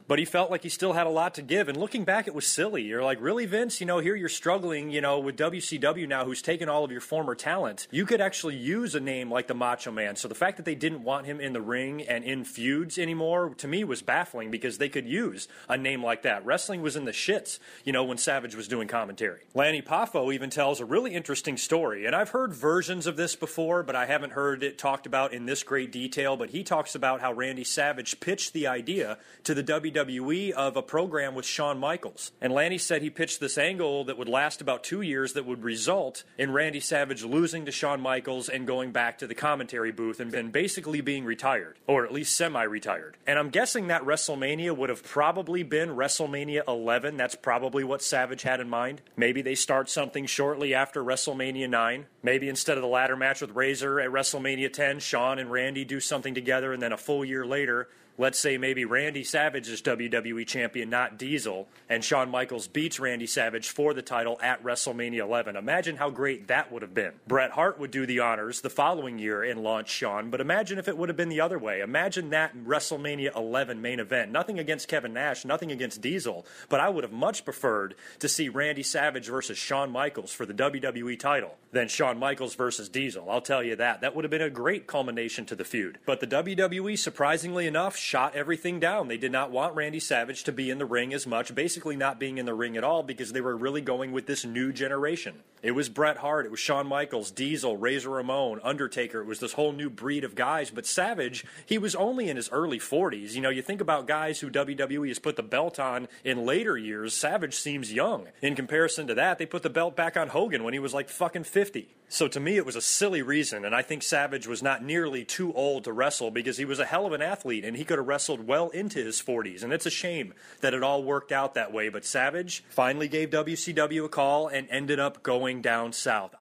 But he felt like he still had a lot to give, and looking back, it was silly. You're like, really, Vince? Here you're struggling, with WCW now, who's taken all of your former talent. You could actually use a name like the Macho Man. So the fact that they didn't want him in the ring and in feuds anymore, to me, was baffling, because they could use a name like that. Wrestling was in the shits, when Savage was doing commentary. Lanny Poffo even tells a really interesting story, and I've heard versions of this before, but I haven't heard it talked about in this great detail. But he talks about how Randy Savage pitched the idea to the WWE of a program with Shawn Michaels. And Lanny said he pitched this angle that would last about 2 years that would result in Randy Savage losing to Shawn Michaels and going back to the commentary booth and basically being retired, or at least semi-retired. And I'm guessing that WrestleMania would have probably been WrestleMania 11. That's probably what Savage had in mind. Maybe they start something shortly after WrestleMania 9. Maybe instead of the ladder match with Razor at WrestleMania 10, Shawn and Randy do something together, and then a full year later, let's say maybe Randy Savage is WWE champion, not Diesel, and Shawn Michaels beats Randy Savage for the title at WrestleMania 11. Imagine how great that would have been. Bret Hart would do the honors the following year and launch Shawn, but imagine if it would have been the other way. Imagine that WrestleMania 11 main event. Nothing against Kevin Nash, nothing against Diesel, but I would have much preferred to see Randy Savage versus Shawn Michaels for the WWE title than Shawn Michaels versus Diesel. I'll tell you that. That would have been a great culmination to the feud. But the WWE, surprisingly enough, shot everything down. They did not want Randy Savage to be in the ring as much, basically not being in the ring at all, because they were really going with this new generation. It was Bret Hart, it was Shawn Michaels, Diesel, Razor Ramon, Undertaker. It was this whole new breed of guys. But Savage, he was only in his early 40s. You think about guys who WWE has put the belt on in later years. Savage seems young. In comparison to that, they put the belt back on Hogan when he was like fucking 50. So to me, it was a silly reason, and I think Savage was not nearly too old to wrestle, because he was a hell of an athlete, and he could have wrestled well into his 40s, and it's a shame that it all worked out that way. But Savage finally gave WCW a call and ended up going down south.